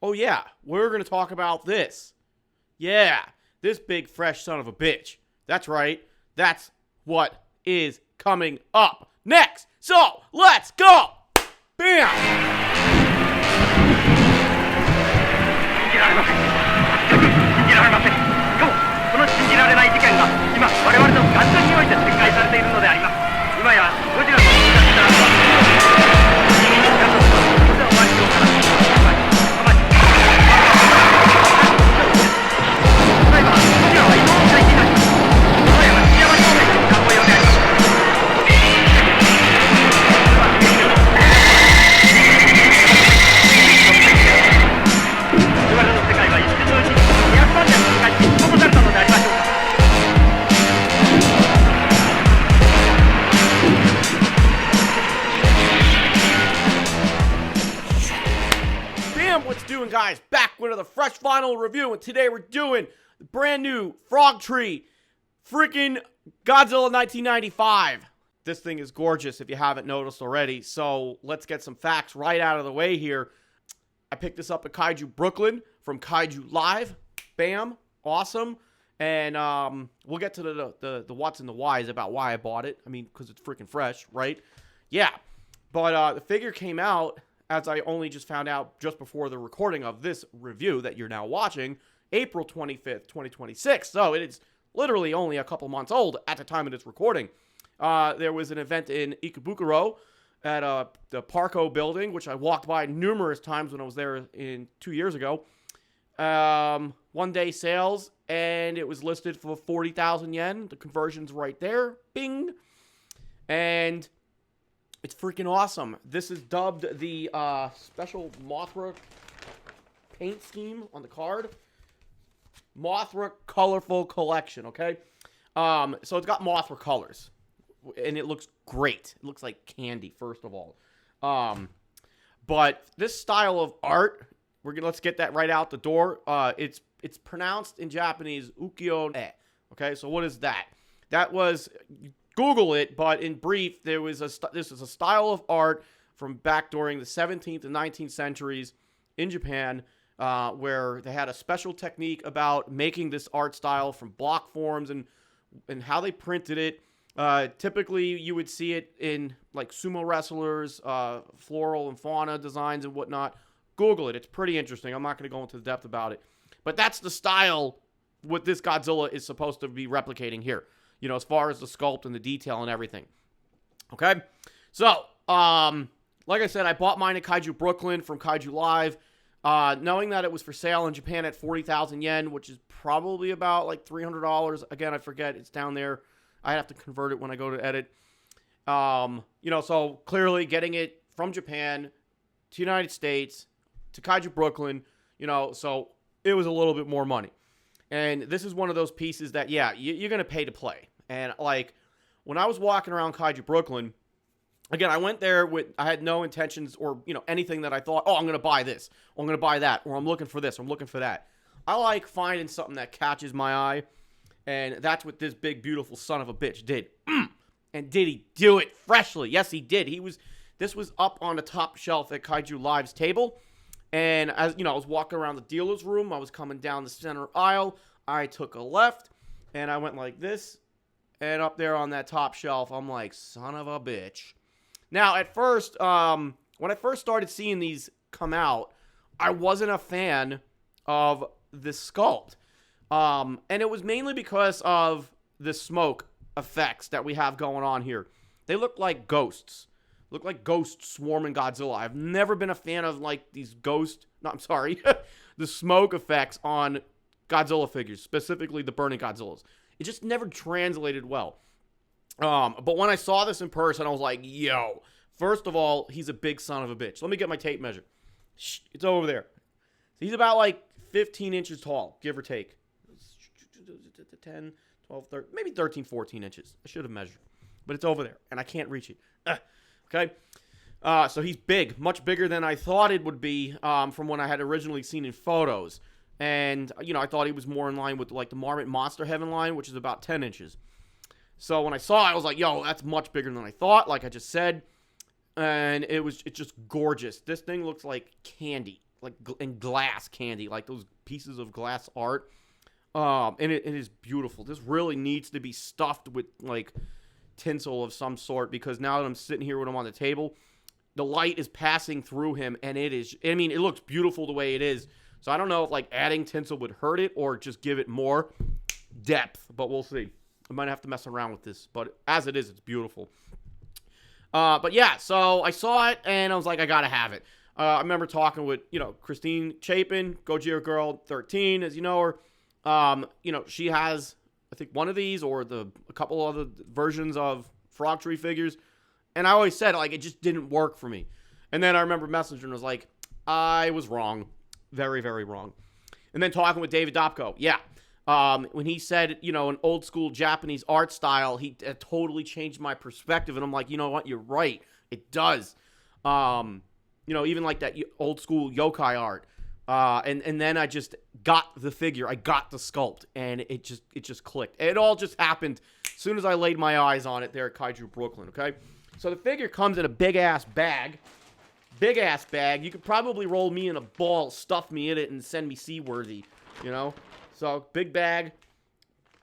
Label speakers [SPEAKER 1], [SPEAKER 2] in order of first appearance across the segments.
[SPEAKER 1] Oh yeah, we're going to talk about this. Yeah, this big fresh son of a bitch. That's right. That's what is coming up next. So, let's go! Bam! 信じられません。今日、この信じられない事件が今、我々の眼中において展開されているのであります。今やゴジラの飛び出した後は、ガトスはゴジラの周りをから例えば、ゴジラは移動を開始いたします。我らが土山方面に向かう模様であります。 What's doing, guys? Back with another fresh final review, and today we're doing the brand new Frogtree freaking Godzilla 1995. This thing is gorgeous if you haven't noticed already, so let's get some facts right out of the way here. I picked this up at Kaiju Brooklyn from Kaiju Live. Bam. Awesome. And we'll get to the what's and the whys about why I bought it. I mean, because it's freaking fresh, right? Yeah. But the figure came out, as I only just found out just before the recording of this review that you're now watching, April 25th, 2026. So it is literally only a couple months old at the time of this recording. There was an event in Ikebukuro at the Parco building, which I walked by numerous times when I was there 2 years ago. One-day sales, and it was listed for 40,000 yen. The conversion's right there. Bing! And it's freaking awesome. This is dubbed the special Mothra paint scheme on the card. Mothra Colorful Collection, okay? So it's got Mothra colors, and it looks great. It looks like candy, first of all. But this style of art, let's get that right out the door. It's pronounced in Japanese Ukiyo-e. Okay, so what is that? That was, Google it, but in brief, this is a style of art from back during the 17th and 19th centuries in Japan, where they had a special technique about making this art style from block forms and how they printed it. Typically, you would see it in like sumo wrestlers, floral and fauna designs and whatnot. Google it. It's pretty interesting. I'm not going to go into the depth about it. But that's the style what this Godzilla is supposed to be replicating here. You know, as far as the sculpt and the detail and everything. Okay? So, like I said, I bought mine at Kaiju Brooklyn from Kaiju Live. Knowing that it was for sale in Japan at 40,000 yen, which is probably about like $300. Again, I forget. It's down there. I have to convert it when I go to edit. You know, so clearly getting it from Japan to United States to Kaiju Brooklyn, you know, so it was a little bit more money. And this is one of those pieces that, yeah, you're going to pay to play. And, like, when I was walking around Kaiju Brooklyn, again, I went there I had no intentions or, you know, anything that I thought, oh, I'm going to buy this, or I'm going to buy that, or I'm looking for this, or I'm looking for that. I like finding something that catches my eye, and that's what this big, beautiful son of a bitch did. And did he do it freshly? Yes, he did. This was up on the top shelf at Kaiju Live's table. And as you know, I was walking around the dealer's room. I was coming down the center aisle. I took a left, and I went like this. And up there on that top shelf, I'm like, son of a bitch. Now, at first, when I first started seeing these come out, I wasn't a fan of the sculpt. And it was mainly because of the smoke effects that we have going on here. They look like ghosts. Look like ghosts swarming Godzilla. I've never been a fan of, like, these the smoke effects on Godzilla figures, specifically the burning Godzillas. It just never translated well. But when I saw this in person, I was like, yo, first of all, he's a big son of a bitch. Let me get my tape measure. It's over there. He's about, like, 15 inches tall, give or take. 10, 12, 13, maybe 13, 14 inches. I should have measured. But it's over there, and I can't reach it. Okay, so he's big, much bigger than I thought it would be from what I had originally seen in photos. And, you know, I thought he was more in line with, like, the Marmot Monster Heaven line, which is about 10 inches. So when I saw it, I was like, yo, that's much bigger than I thought, like I just said. And it's just gorgeous. This thing looks like candy. in glass candy, like those pieces of glass art. And it is beautiful. This really needs to be stuffed with like tinsel of some sort, because now that I'm sitting here with him on the table, the light is passing through him, and it looks beautiful the way it is. So I don't know if like adding tinsel would hurt it or just give it more depth, but we'll see. I might have to mess around with this, but as it is, it's beautiful. But yeah, so I saw it and I was like, I gotta have it. I remember talking with, Christine Chapin, Gojira Girl 13, as you know her. She has, I think, one of these or a couple other versions of Frogtree figures. And I always said, like, it just didn't work for me. And then I remember messaging and was like, I was wrong. Very, very wrong. And then talking with David Dopko. Yeah. When he said, an old school Japanese art style, he totally changed my perspective. And I'm like, you know what? You're right. It does. Even like that old school yokai art. And then I just got the figure. I got the sculpt, and it just clicked. It all just happened as soon as I laid my eyes on it there at Kaiju Brooklyn, okay? So the figure comes in a big-ass bag. Big-ass bag. You could probably roll me in a ball, stuff me in it, and send me seaworthy, So, big bag.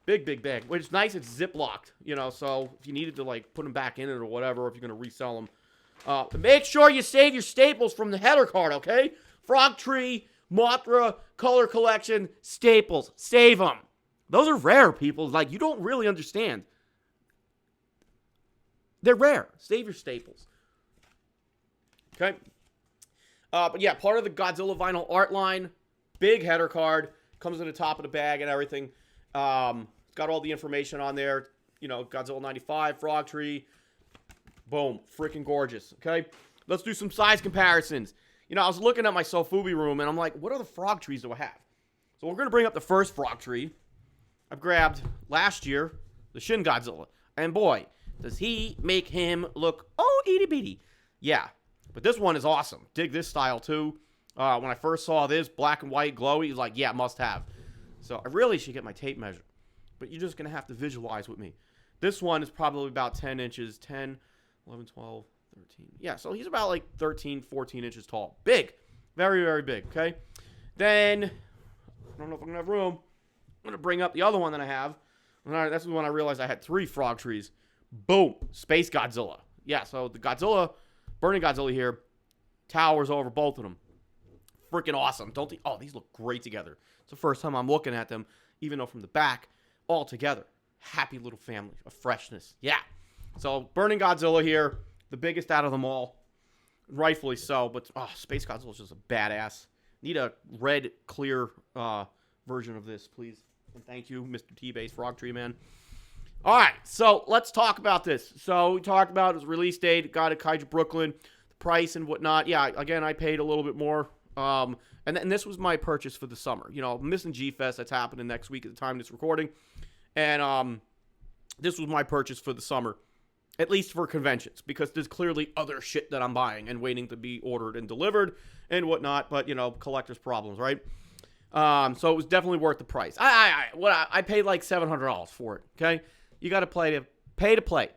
[SPEAKER 1] Big bag. Which is nice, it's zip-locked, so if you needed to, like, put them back in it or whatever, if you're going to resell them. Make sure you save your staples from the header card, okay? Frogtree, Mothra, Color Collection, staples. Save them. Those are rare, people. Like, you don't really understand. They're rare. Save your staples. Okay? But yeah, part of the Godzilla vinyl art line. Big header card. Comes in the top of the bag and everything. It's got all the information on there. Godzilla 95, Frogtree. Boom. Freaking gorgeous. Okay? Let's do some size comparisons. I was looking at my Sofubi room, and I'm like, what other Frogtrees do I have? So we're going to bring up the first Frogtree. I've grabbed, last year, the Shin Godzilla. And boy, does he make him look, itty-bitty. Yeah. But this one is awesome. Dig this style, too. When I first saw this, black and white, glowy, he's like, yeah, must have. So I really should get my tape measure. But you're just going to have to visualize with me. This one is probably about 10 inches, 10, 11, 12, 13. Yeah, so he's about like 13, 14 inches tall. Big. Very, very big, okay? Then, I don't know if I'm going to have room. I'm going to bring up the other one that I have. That's when I realized I had 3 Frogtrees. Boom. Space Godzilla. Yeah, so the Godzilla, Burning Godzilla here, towers over both of them. Freaking awesome. These look great together. It's the first time I'm looking at them, even though from the back, all together. Happy little family of freshness. Yeah. So, Burning Godzilla here, the biggest out of them all. Rightfully so, but Space Godzilla is just a badass. Need a red, clear version of this, please. And thank you, Mr. T-Base Frogtree, man. All right, so let's talk about this. So we talked about his release date, got it Kaiju Brooklyn, the price and whatnot. Yeah, again, I paid a little bit more. And this was my purchase for the summer. I'm missing G-Fest. That's happening next week at the time of this recording. And this was my purchase for the summer, at least for conventions, because there's clearly other shit that I'm buying and waiting to be ordered and delivered and whatnot. But, collector's problems, right? So it was definitely worth the price. I paid like $700 for it, okay? You got to pay to play.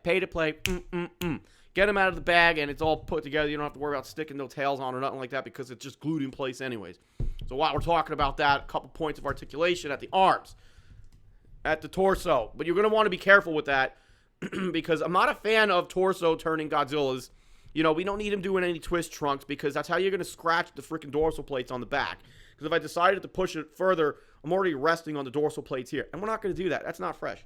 [SPEAKER 1] Get them out of the bag, and it's all put together. You don't have to worry about sticking no tails on or nothing like that because it's just glued in place anyways. So while we're talking about that, a couple points of articulation at the arms, at the torso. But you're going to want to be careful with that because I'm not a fan of torso turning Godzillas. We don't need him doing any twist trunks because that's how you're going to scratch the freaking dorsal plates on the back. Because if I decided to push it further, I'm already resting on the dorsal plates here. And we're not going to do that. That's not fresh.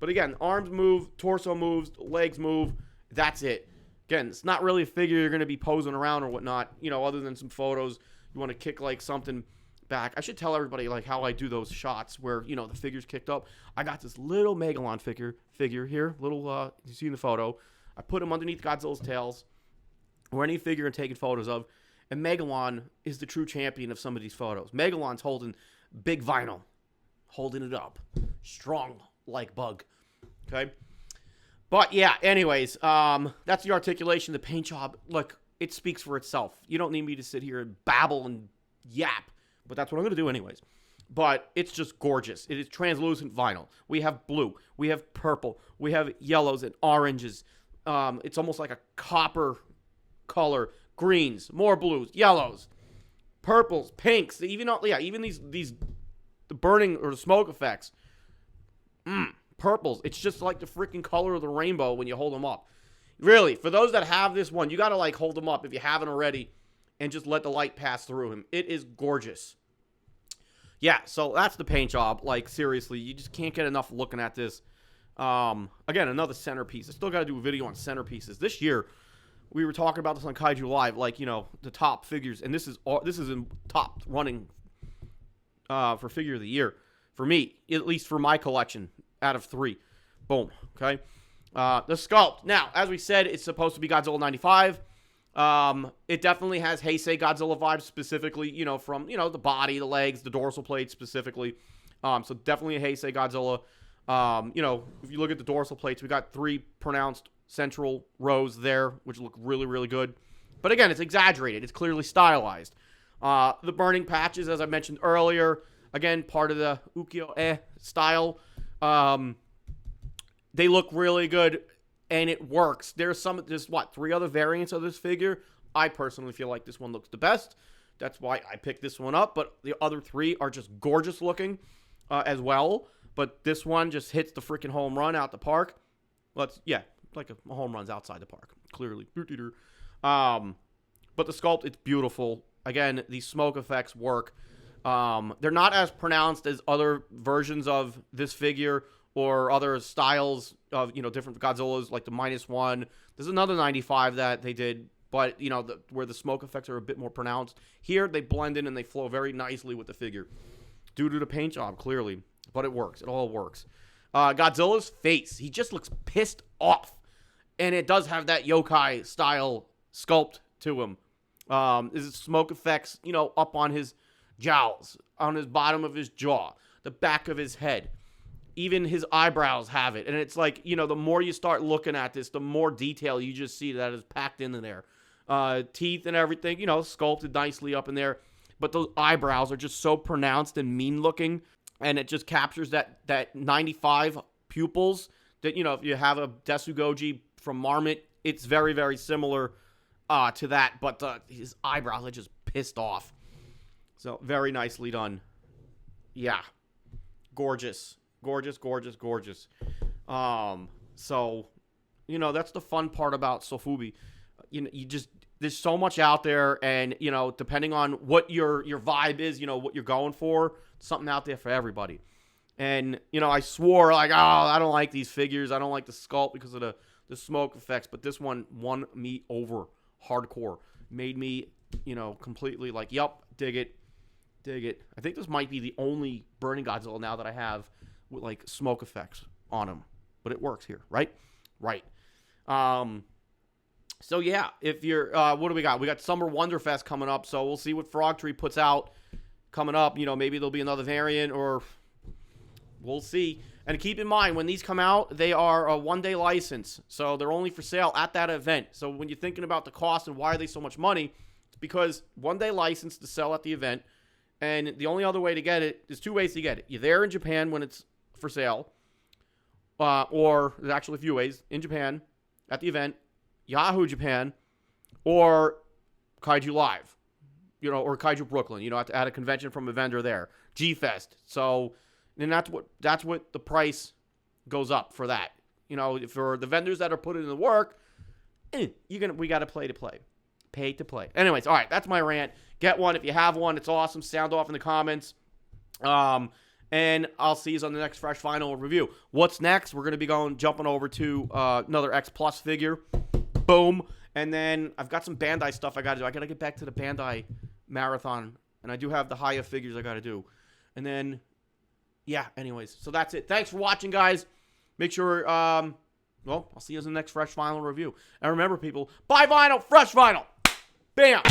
[SPEAKER 1] But again, arms move, torso moves, legs move. That's it. Again, it's not really a figure you're going to be posing around or whatnot, other than some photos. You want to kick like something back. I should tell everybody like how I do those shots where, the figure's kicked up. I got this little Megalon figure here, little, you see in the photo. I put him underneath Godzilla's tails or any figure I'm taking photos of. And Megalon is the true champion of some of these photos. Megalon's holding big vinyl, holding it up. Strong like bug. Okay? But yeah, anyways, that's the articulation, the paint job. Look, it speaks for itself. You don't need me to sit here and babble and yap, but that's what I'm going to do anyways. But it's just gorgeous. It is translucent vinyl. We have blue. We have purple. We have yellows and oranges. It's almost like a copper color. Greens, more blues, yellows. purples, pinks, even these the burning or the smoke effects. Purples. It's just like the freaking color of the rainbow when you hold them up. Really, for those that have this one, you got to like hold them up if you haven't already and just let the light pass through him. It is gorgeous. Yeah, so that's the paint job. Like, seriously, you just can't get enough looking at this. Again, another centerpiece. I still got to do a video on centerpieces. This year, we were talking about this on Kaiju Live, like, you know, the top figures. And this is in top running for figure of the year. For me, at least for my collection, out of 3. Boom, okay? The sculpt. Now, as we said, it's supposed to be Godzilla 95. It definitely has Heisei Godzilla vibes specifically, you know, from, you know, the body, the legs, the dorsal plate specifically. So definitely a Heisei Godzilla. You know, if you look at the dorsal plates, we got 3 pronounced central rows there, which look really, really good. But again, it's exaggerated. It's clearly stylized. The burning patches, as I mentioned earlier, again, part of the Ukiyo-e style. They look really good, and it works. There's 3 other variants of this figure. I personally feel like this one looks the best. That's why I picked this one up, but the other 3 are just gorgeous looking as well. But this one just hits the freaking home run out the park. Well, like a home run's outside the park, clearly. But the sculpt, it's beautiful. Again, these smoke effects work. They're not as pronounced as other versions of this figure or other styles of, you know, different Godzillas, like the -1. There's another 95 that they did, but, you know, where the smoke effects are a bit more pronounced. Here, they blend in and they flow very nicely with the figure due to the paint job, clearly. But it works. It all works. Godzilla's face. He just looks pissed off. And it does have that yokai style sculpt to him. Is smoke effects, you know, up on his jowls, on his bottom of his jaw, the back of his head. Even his eyebrows have it. And it's like, you know, the more you start looking at this, the more detail you just see that is packed into there. Teeth and everything, you know, sculpted nicely up in there. But those eyebrows are just so pronounced and mean looking. And it just captures that 95 pupils that, you know, if you have a Desugoji from Marmot, it's very, very similar to that. But his eyebrows are just pissed off. So, very nicely done. Yeah. Gorgeous. Gorgeous, gorgeous, gorgeous. So, you know, that's the fun part about Sofubi. You know, there's so much out there, and, you know, depending on what your vibe is, you know, what you're going for, something out there for everybody. And, you know, I swore, like, oh, I don't like these figures. I don't like the sculpt because of the smoke effects. But this one won me over hardcore. Made me, you know, completely like, yup, dig it. Dig it. I think this might be the only Burning Godzilla now that I have with, like, smoke effects on him. But it works here, right? Right. So, yeah, if you're, what do we got? We got Summer Wonderfest coming up, so we'll see what Frogtree puts out coming up. You know, maybe there'll be another variant, or we'll see. And keep in mind, when these come out, they are a one-day license, so they're only for sale at that event. So when you're thinking about the cost and why are they so much money, it's because one-day license to sell at the event, and the only other way to get it, there's 2 ways to get it. You're there in Japan when it's for sale, or there's actually a few ways. In Japan, at the event, Yahoo Japan, or Kaiju Live, you know, or Kaiju Brooklyn, you know, at a convention from a vendor there, G-Fest. So, and that's what the price goes up for that. You know, for the vendors that are putting in the work, we got to pay to play. Anyways, all right, that's my rant. Get one if you have one. It's awesome. Sound off in the comments. And I'll see you on the next Fresh Final review. What's next? We're going to be jumping over to another X Plus figure. Boom. And then I've got some Bandai stuff I got to do. I got to get back to the Bandai marathon. And I do have the Haya figures I got to do. And then, yeah, anyways. So that's it. Thanks for watching, guys. Make sure, well, I'll see you in the next Fresh Final review. And remember, people, buy vinyl, fresh vinyl. Bam.